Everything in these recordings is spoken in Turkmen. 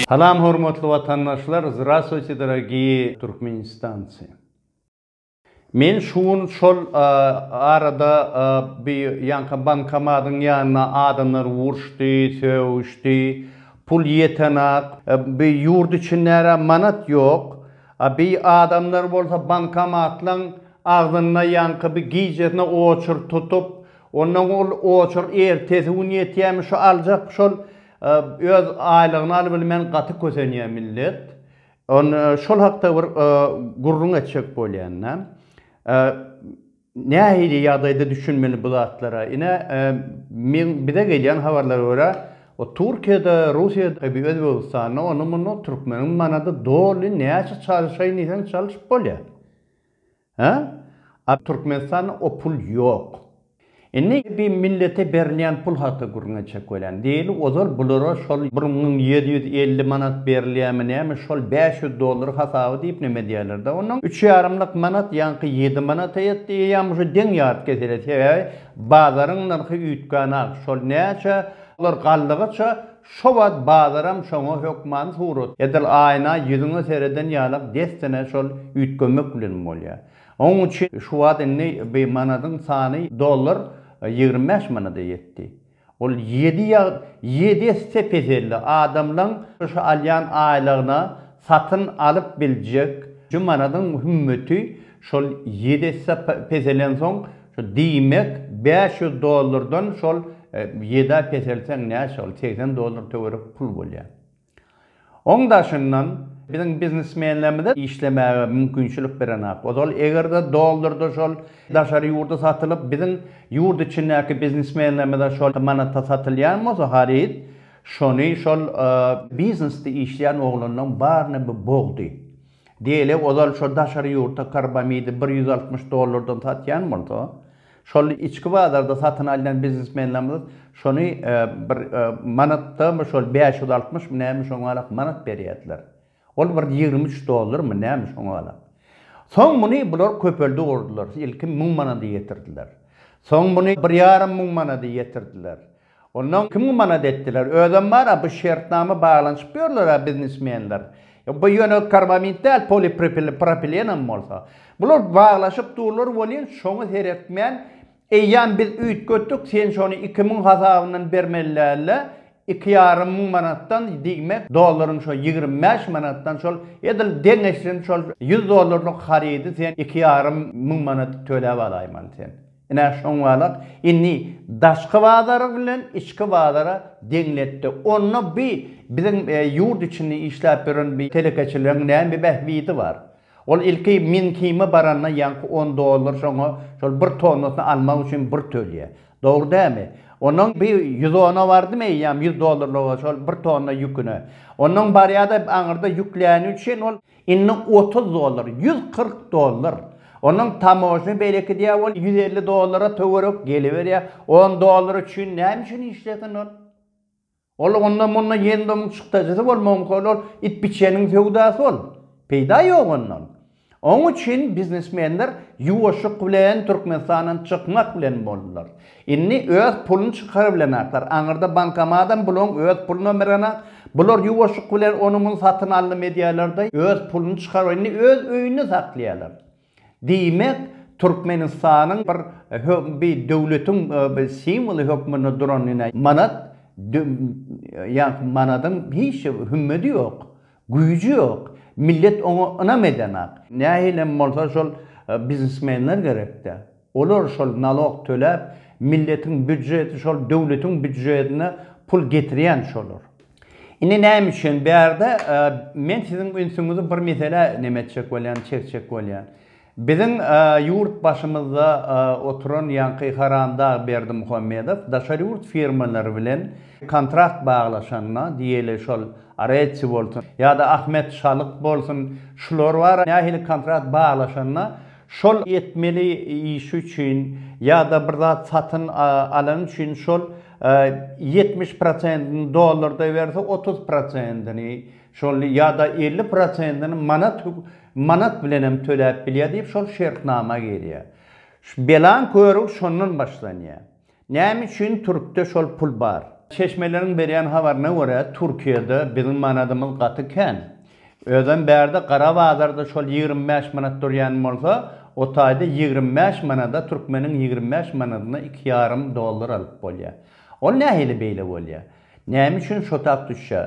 Salam hormatly vatandaşlar, здравствуйте, дорогие turkmenistanцы. Men şol arada bir yanka bankamadın yanına adamlar vuruştu, sövüştü, pul yetenek, bir yurt içinlere manat yok. Bir adamlar bolsa bankamatlan ağzına yanka bir giycetine oçur tutup, ondan oçur ertesi uniyetiyemi şu alacak şol öz aylığını alıp men katı köseniye millet. Şol hakta bir gurrun etçek bolyanna. Nähili ýagdaýda düşünmeli bu zatlara. Ine men bir de gelýän habarlara görä, o Türkiýede, Russiýada bir Özbekistanda onu bunu türkmenin manada doli näçe çalışaýyn isen çalışyp bolýar. Ha? Türkmenistan o pul yok. Bir millete berilýän pul hakda gurrun etçek bolýan. Diýil, ozal bulara şol 1750 manat berilýärmi näme şol 500 dolar hasaby diýip näme diýerler. Onuň 3,5 manat ýanky 7 manat etdi, ýa-da şu deň ýaryp keseler. Bazaryň narhy üýtgana şol näçe olar galdygyça şo wagt bazaram şoňa hökman surat. Edil aýna ýüzüňe sereden ýalak destene şol üýtgemek bilen bolýar. Onuň üçin şu wagt bir manadyň sany dolar 25 manada yetti. Ol 7 sepezelli adamlaň şu alýan aýlygyna satyn alyp biljek. Şu manadyn hümmeti şol 7 sepezelen soň şu diýmek 500 dolardan şol 7 peselsen näçe şol 80 dolar töwerek pul bolýar. Oňdaşyndan bizim biznesmenlerimiz işlemäge mümkinçilik berenak. Ozal egerde dolarda şol daşary ýurda satylyp bizim ýurt içindäki biznesmenlerimiz şol manata satylýan bolsa harit şonu şol biznesde işleýän oglanyň baryny bir bogdy. Diýele ozal şol daşary ýurtda karbamidi 160 dolardan satýan bolsa şol içki bazarda satyn alýan biznesmenlerimiz şonu bir manatda şol 560 näme şoňa manat berýärler. Ol bir 23 dolar mı näme şoňa alap. Soň muny bular köpelde gordular. Ilki 1000 manada ýetirdiler. Soň muny 1,5 manada ýetirdiler. Ondan 2,000 manada etdiler. Ödem bar bu şertname baglanyşyp berler biznesmenler. Bu ýöne karbamid däl polipropilen bolsa. Bular baglaşyp durlar bolýan şoňa seretmän eýýän biz üýtgetdik sen şonu 2000 hasabynyň bermelilerle 2,5 manattan diýmek dolaryň şo 25 manattan şol edil deňeşin şol 100 dolarlyk haridi sen 2,5 manat töläp alaýman sen. Ine şoňalak inni daşky bazary bilen içki bazara deňletdi. Onu bizim ýurt içinde işläp beren bir telekeçileriň näme bir behwidi bar. Ol ilki min kime baranna ýanky 10 dolar şoňa şol bir tonnasyny almak üçin bir tölýär. Dogry dämi? Onun bir 110'a vardı mı eyyam 100 dolarlığa şol bir tonna yüküne. Onun bariyada anırda yükleyen için ol inni 30 dolar, 140 dolar. Onun tamoşunu belki diye ol 150 dolara töwerek geliver ya 10 dolar için näme üçin işletin ol? Ol ondan bundan ýendem çykdyjy bolmagy ol it biçeniň fewdasy ol. Peýda ýok ondan. Onun için biznesmenler yuwaşyk bilen Türkmenistandan çykmak bilen boldular. Inni öz pulunu çykaryp bilenaklar. Aňyrda bankamadan bulan öz pulunu berenak. Bular yuwaşyk bilen onu satyn aldy medialarda öz pulunu çykaryp inni öz öýüne saklaýarlar. Diýmek Türkmenistanyň bir döwletiň bir simwoli hökmüne duran manat ýa manadyň hiç hümmeti ýok, güýji ýok. Millet onu anamedenak. Nähilem bolsa şol biznesmenler gerekde. Olar şol nalog töläp milletin büdjeti şol döwletiň büdjetine pul getirýän şolor. Ine näme üçin bu ýerde men siziň ünsüňizi bir mesele nemetjek bolýan, çekjek bolýan. Bizim ýurt başymyzda oturan ýanky Haramda Berdi Muhammedow daşary ýurt firmalary bilen kontrakt baglaşanna diýeli şol Aretsi bolsun ýa-da Ahmet Şalyk bolsun şular bar nähili kontrakt baglaşanna şol etmeli iş üçin ýa-da bir zat satyn alan üçin şol 70% dolarda berse 30%ni şol ýa-da 50%ni manat bilen hem töläp bilýär diýip şol şertnama gelýär. Belan körük şondan başlanýar. Näme üçin Türkde şol pul bar? Çeşmelerin beriyen havarına göre Türkiye'de bizim manadımız qatıken. Öden berde Qarabağdarda şol 25 manat duryan bolsa, o tayda 25 manada Türkmenin 25 manadına $2,5 alıp bolýar. O nähili beýle bolýar? Näme üçin şo tap düşýär?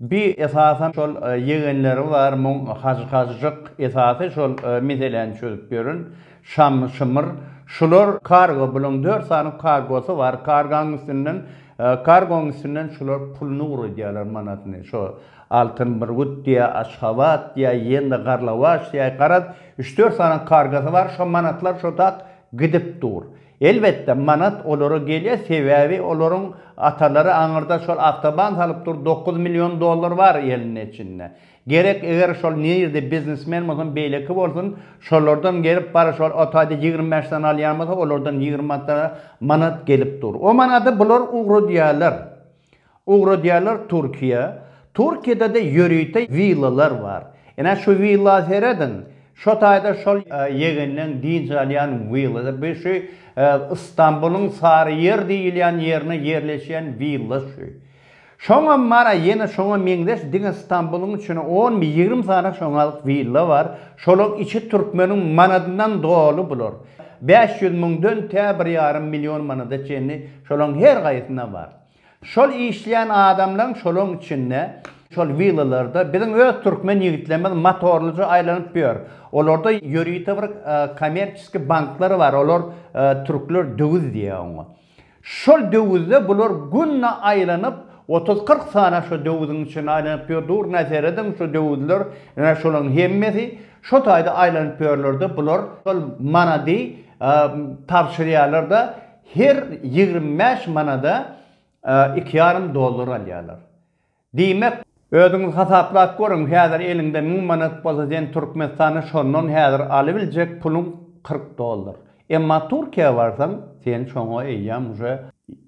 Bir esasen şol yegenleri var, hajyk esasy şol meselen çözüp görün. Şam şymyr, şular kargo bilen 4 sany kargosy var. Kargonun üstünden şular pulunu urudýarlar manatny. Şo altın burgut diye, aşhavat diye, yende garlavaş diye, qarat 3-4 sany kargosy var. Şo manatlar şo tak gidip dur. Elbette manat olara gelýär, sebäbi olaryň atalary aňyrda şol avtoban salyp dur, $9 milyon var elinin içinde. Gerek eger şol nerede biznesmen bolsun, beýleki bolsun, şolardan gelip bar şol otayda 25 tane alýarmasa, olardan 20 tane manat gelip dur. O manaty bular ugru diýerler. Ugru diýerler Türkiýe. Türkiýede de ýörüýte villalar var. Ene şu villa seredin. Şo tayda şol yegenlen dinjalyan villa. Bir şey İstanbul'un Sarıyer diýilýän ýerine yerleşen villa şu. Şoňa mara ýene şoňa meňdeş diňe İstanbul'un içine 10-20 tane şoňalyk villa var. Şolaryň içi Türkmeniň manadyndan dolu bular. 500 miňden $1,5 milyon manada çenli şolaryň her gaýysyna var. Şol işleyen adamlar şolun içinde, şol villalarda bizim öz Türkmen yigitlerimiz motorluca aylanyp ýör. Olarda ýörüýte bir kommersiýa banklary var. Olar türkler döwüz diýär oňa. Şol döwüzde bular günne aylanyp 30-40 sana şo döwüzüň içine aylanyp ýördur. Näzere edin şo döwüzler, ene şolaryň hemmesi şo taýda aylanyp ýörlerde bular şol manady tapşyrýarlarda her 25 manada $2,5 alýarlar. Diýmek, özüňiz hasaplap görüň, häzir elinde 1000 manat bolsa, sen Türkmenistana şondan häzir alybiljek puluň $40. Emma Türkiýe barsaň, sen şoňa eýýäm uje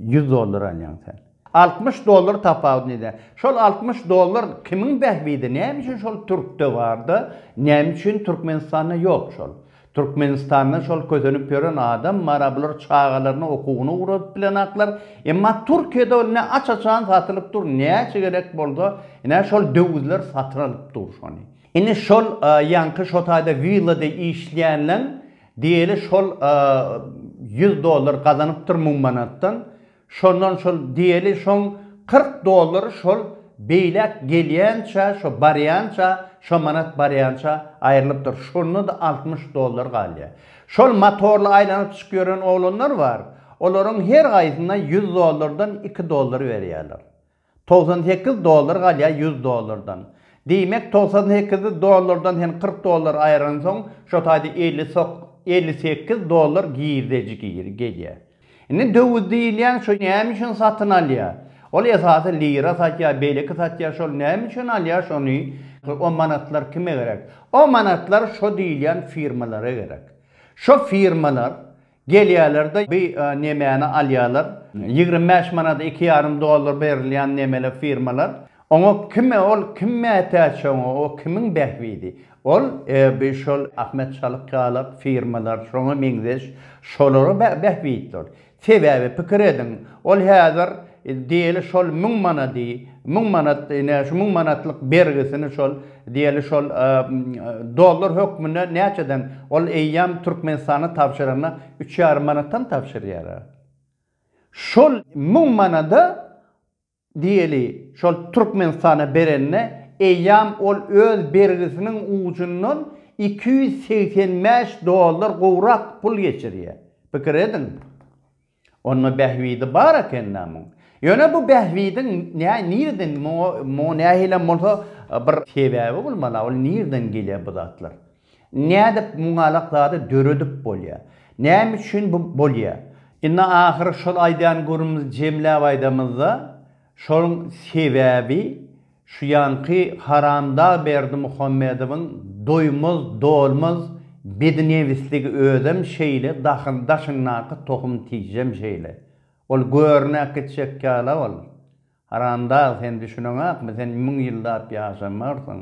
$100 alýan sen. $60 tapawdy nede. Şol $60 kimiň behbidi? Näme üçin şol Türkde bardy? Näme üçin Türkmenistanda ýok şol? Türkmenistan'da şol közenip gören adam mara bular çağalaryny okugyny urup bilen aklar. Emma Türkiýede ne aç-açan satylyp dur, näçe gerek boldy? Ene şol döwüzler satylyp dur şony. Ene şol ýanky şo taýda villada işleýänler diýeli şol $100 gazanypdyr 1000 manatdan. Şondan şol diýeli şoň $40 şol beýlek gelýänçe, şo barýança, şo manat barýança aýrylypdyr. Şonu da $60 galýar. Şol motorly aýlanyp çykýaran oglanlar var. Olaryň her gaýsyna $100dan $2 berýärler. $98 galýar $100dan. Diýmek $98dan hem $40 aýran soň şo taýda $58 giýirdeji gelýär. Indi döwüz diýilýän şo näme üçin satyn alýar? Ol esasy lira satýar, beýleki satýar, şol näme üçin alýar şonu? O manatlar kime gerek? O manatlar şo diýilýän firmalara gerek. Şo firmalar gelýärler bir nemeni alýarlar. 25 manada $2,5 berilýän nemeli firmalar. Oňa kime ätäç o kimiň behbidi? Ol bir şol Ahmet Çalykkalyk firmalar şoňa meňdeş şolary behbiddir. Sebäbi pikir edin. Ol häzir diýeli şol 1000 manat şu 1000 manatlyk bergisini şol diýeli şol dollar hökmüne näçeden ol eýýam Türkmenistana tapşyrana 3,5 manatdan tapşyrýar. Şol 1000 manada diýeli şol Türkmenistana berenne eýýam ol öz bergisiniň ucundan $285 gowrak pul geçirýär. Pikir edin. Onun behvidi bar ekennämiň. Ýöne bu behwidin nirden mo nähile bolsa bir sebäbi bolmaly, ol nirden gelýär bu zatlar. Nädip muňalak zady döredip bolýar. Näme üçin bu bolýar? Inna ahyry şol aýdan görümüz jemläp aýdamyzda şol sebäbi şu ýanky haramda berdi Muhammedowyň doýmaz, dolmaz bednewisligi ödem şeýle daşynnaky tohum tijem şeýle. Ol görnek çekkala ol. Haramda sen düşünäňäkmi, sen 1000 ýyldap ýaşamarsyň.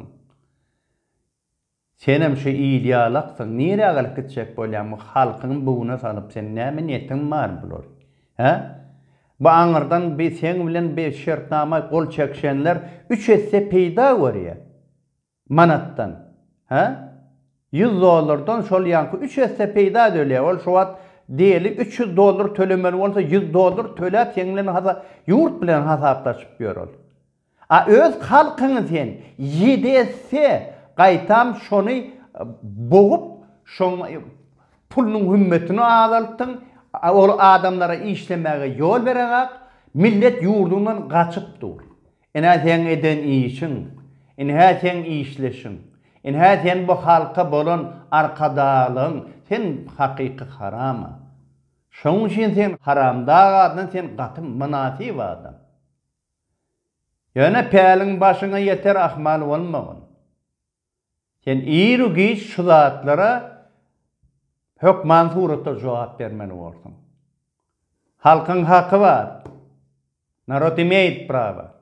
Senem şu ýylýalaksyň, nire galyp çek bolýarmy? Halkyň buguna salyp sen näme niýetiň bar bular? Ha? Bu aňyrdan bir sen bilen bir şertnama gol çekşenler 3 esse peýda görýär. Manatdan. Ha? $100'dan şol ýanky 3 esse peýda edilýär. Ol şu wagt diýelik $300 tölemeli bolsa $100 töläp ýeňlen hasa ýurt bilen hasaplaşyp ýörol. A öz halkyny sen 7 esse gaýtam şonu bogup şoň pulnyň hümmetini azaltdyň. O adamlara işlemege yol bererek millet yurdundan kaçıp dur. Ene sen eden işin, ene sen işleşin, ene sen bu halka bolan arkadalın, sen hakiki harama. Şoň üçin sen haramdadan sen gatym manafi adam. Ýöne päliň başyna yeter ahmal bolmagyn. Sen ýygy şu zatlara hökman suratda jogap bermeli bolsun. Halkın hakkı var. Narod imeyt prava.